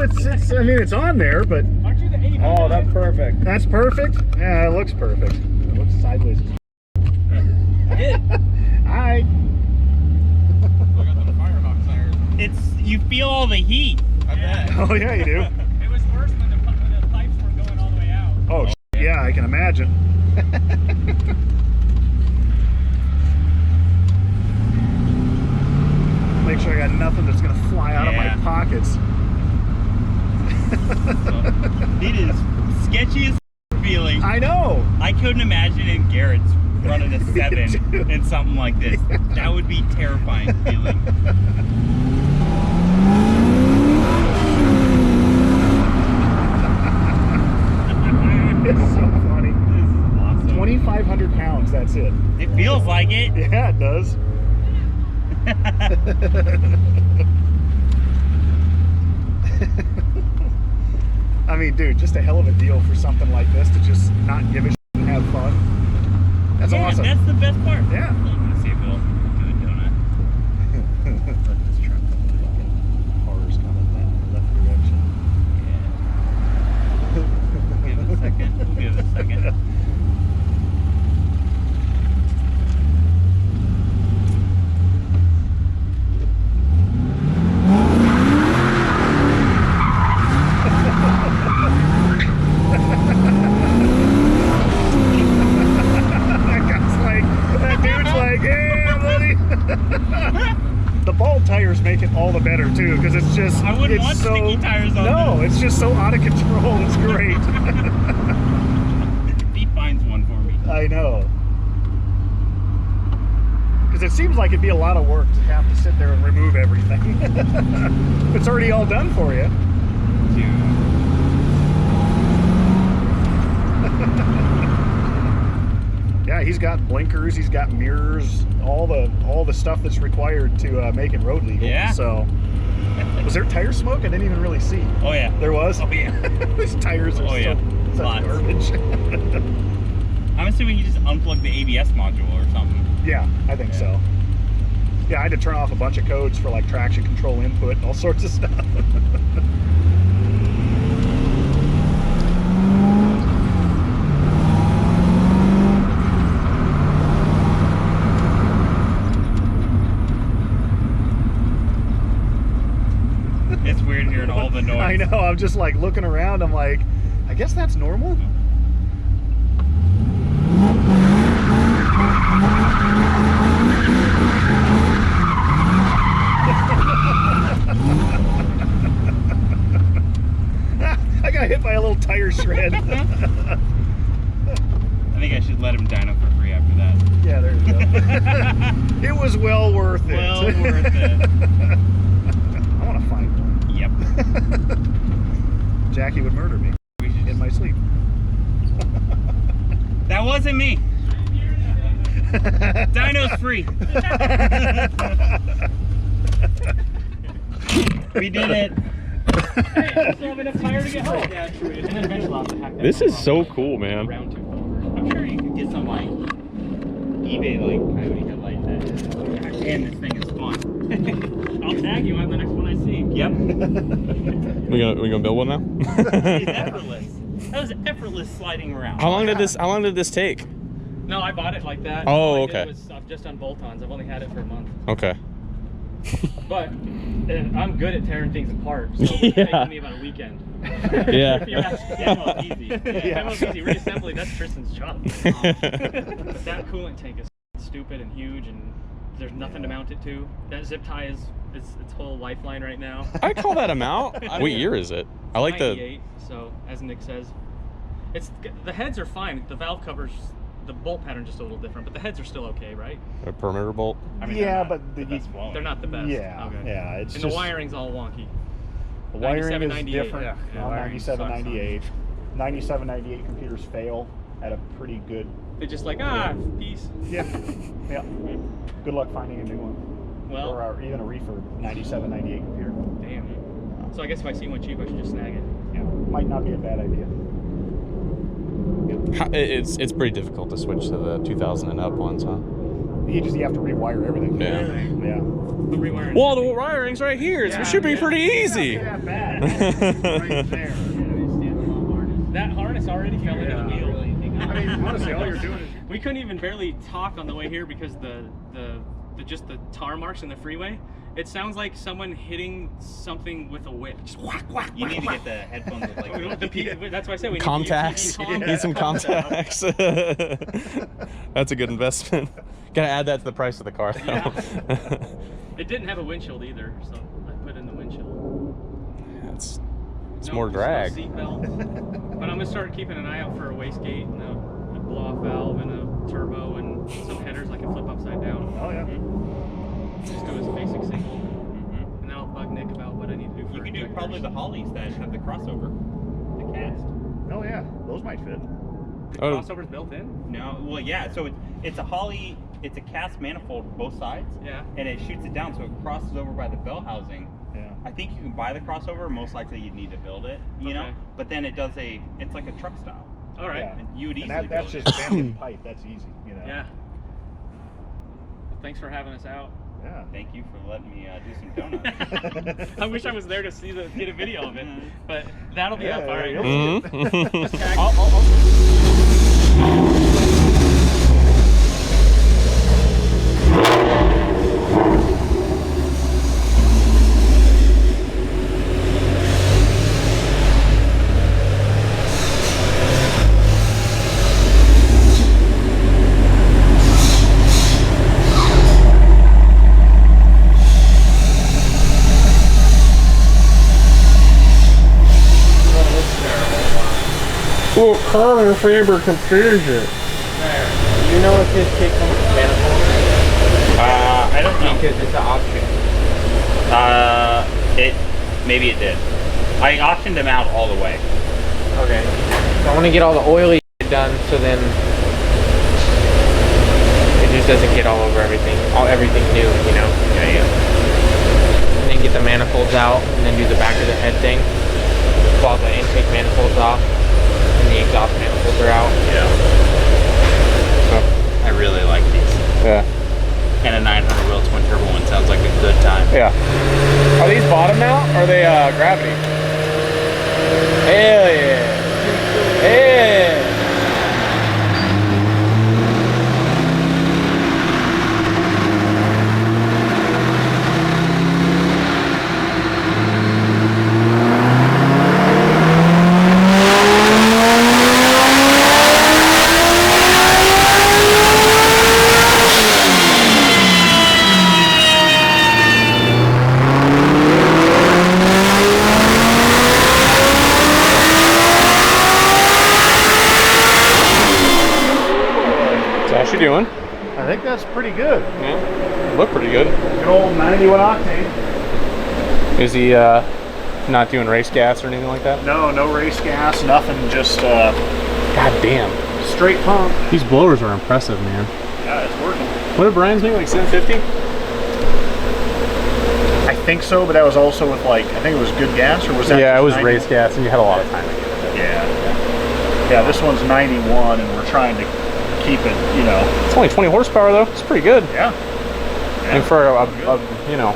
I mean, it's on there, but. Aren't you the 8? Oh, that's perfect. That's perfect? Yeah, it looks perfect. It looks sideways. Hi. I got the Firehawk tires. You feel all the heat. I bet. Oh, yeah, you do. It was worse when the pipes weren't going all the way out. Oh, yeah, I can imagine. Make sure I got nothing that's going to fly out of my pockets. It is sketchy as feeling. I know. I couldn't imagine in Garrett's running a 7 in something like this. That would be terrifying feeling. It's so funny. This is awesome. 2,500 pounds, that's it. It feels like it. Yeah, it does. I mean, dude, just a hell of a deal for something like this to just not give a shit and have fun. That's awesome. That's the best part. Yeah. I'm gonna see if it'll do a donut. Let this truck go. Cars coming that left direction. Yeah. Give it a second. We'll give it a second. The bald tires make it all the better too, because it's just I wouldn't want sticky tires on No, it's just so out of control. It's great. He finds one for me. I know. Because it seems like it'd be a lot of work to have to sit there and remove everything. It's already all done for you. Yeah, he's got blinkers, he's got mirrors, all the stuff that's required to make it road legal. Yeah. So, was there tire smoke? I didn't even really see. Oh yeah. There was? Oh yeah. These tires are such garbage. I'm assuming you just unplug the ABS module or something. Yeah, I think so. Yeah, I had to turn off a bunch of codes for like traction control input and all sorts of stuff. It's weird hearing all the noise. I know, I'm just like looking around, I'm like, I guess that's normal. I got hit by a little tire shred. I think I should let him dyno for free after that. Yeah, there you go. It was well worth it. Well worth it. I want to find one. Yep. Jackie would murder me in my sleep. That wasn't me. Dyno's free. We did it. Hey, I still have enough tire to get home. Yeah, true. And then eventually I'll have to hack that. This is so cool, man. Round 2. I'm sure you could get some like eBay like coyote headlight that. And this thing is fun. I'll tag you on the next one I see. Yep. We gonna build one now? It's effortless. That was effortless sliding around. How long did this take? No, I bought it like that. Oh, All I okay. did was, I've just done bolt-ons. I've only had it for a month. Okay. But I'm good at tearing things apart, so it's taking me about a weekend. Yeah. If you ask, demo's easy. Demo's easy. Reassembly, that's Tristan's job. That coolant tank is stupid and huge, and there's nothing to mount it to. That zip tie is its whole lifeline right now. I call that amount. What year is it? I like 98, so as Nick says, the heads are fine. The valve covers, the bolt pattern just a little different, but the heads are still okay, right? a perimeter bolt. I mean, Yeah, they're but they're not the best. Yeah, Okay. yeah, it's and just the wiring's all wonky. the wiring 97, is 98. different Yeah, on wiring 97, sucks. 98. 97, 98 computers fail at a pretty good. They're just like, peace. Yeah, yeah. Good luck finding a new one, Well, or even a refurb 97, 98 computer. damn. So I guess if I see one cheap, I should just snag it. Yeah, might not be a bad idea. It's pretty difficult to switch to the 2000 and up ones, huh? You have to rewire everything. Yeah. Yeah. The rewiring. Well, the wiring's right here. So it should be pretty easy. Not that bad. Right there. That harness already fell into the wheel. I mean, honestly, all you're doing is We couldn't even barely talk on the way here because the just the tar marks in the freeway. It sounds like someone hitting something with a whip. Just whack, whack. You need to get the headphones with like That's why I say we Contacts. Need some contacts. That's a good investment. Gotta add that to the price of the car, though. Yeah. It didn't have a windshield either, so I put in the windshield. It's No- more drag. No seatbelt. But I'm gonna start keeping an eye out for a wastegate and a blow-off valve and a turbo and some headers like a flip upside down. oh yeah. Just do a basic single, and then I'll bug Nick about what I need to do for You can do injectors. probably the Hollies that have the crossover, the cast. Oh yeah. Those might fit. Oh, Crossover's built in. No, well, yeah. So it's a Holly. It's a cast manifold both sides. Yeah. And it shoots it down, so it crosses over by the bell housing. Yeah. I think you can buy the crossover. Most likely, you'd need to build it. You know. Okay. But then it does it's like a truck style. All right. Yeah. And you would easily And that's build just it. bending pipe. That's easy. You know. Yeah. Well, thanks for having us out. Yeah. Thank you for letting me do some donuts. I wish I was there to get a video of it, but that'll be Yeah, up. All right. yeah. mhm. Well, common faber confusion. You know if this kit comes with manifold? I don't know. Because it's an option. Maybe it did. I optioned them out all the way. Okay. So I want to get all the oily shit done so then it just doesn't get all over everything. Everything new, you know? Yeah. And then get the manifolds out and then do the back of the head thing. Pull the intake manifolds off and the exhaust manifolds are out. Yeah. I really like these. Yeah. And a 900 wheel twin turbo one sounds like a good time. Yeah. Are these bottom mount or are they gravity? Hell yeah. Yeah. How's she doing? I think that's pretty good. Yeah. Look pretty good. Good old 91 octane. Is he not doing race gas or anything like that? No race gas, nothing. Just God damn. straight pump. These blowers are impressive, man. Yeah, it's working. What did Brian's make? Like 750? I think so, but that was also with like, I think it was good gas, or was that? Yeah, just it was 90? race gas, and you had a lot of time to get it. Yeah. This one's 91, and we're trying to keep it, you know. It's only 20 horsepower though. It's pretty good. Yeah. And for a you know,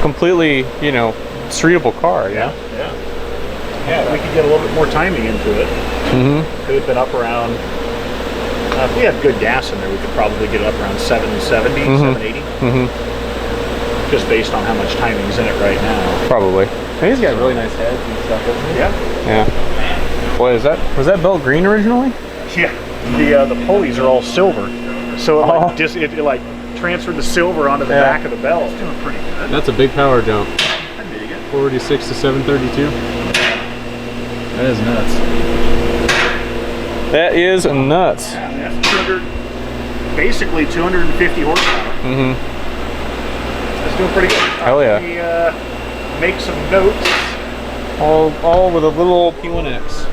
completely, you know, streetable car. Yeah. Yeah, we could get a little bit more timing into it. Mm-hmm. Could have been up around. If we had good gas in there, we could probably get it up around 770, 780. Mm-hmm. Just based on how much timing's in it right now. Probably. And he's got really nice heads and stuff, doesn't he? Yeah. Yeah. What is that? Was that belt green originally? Yeah. The pulleys are all silver, so it like it like transferred the silver onto the back of the belt. It's doing pretty good. That's a big power jump. I dig it. 486 to 732. That is nuts. That is nuts. Yeah, that's 200, basically 250 horsepower. Mm-hmm. That's doing pretty good. Hell yeah. Let me make some notes. All with a little P1X.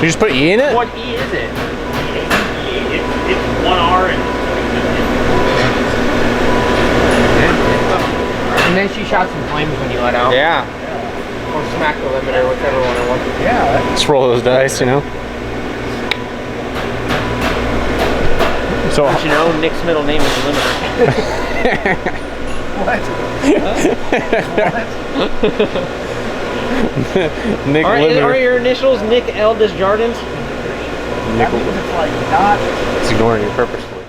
You just put E in it? What E is it? It's 1R And then she shot some flames when you let out. Yeah. Or smack the limiter, whichever one it was. Yeah. Let's roll those dice, you know? So, But you know, Nick's middle name is Limiter. Nick Are Limiter. your initials Nick L. Desjardins? Nick, It's like not. it's ignoring you purposefully.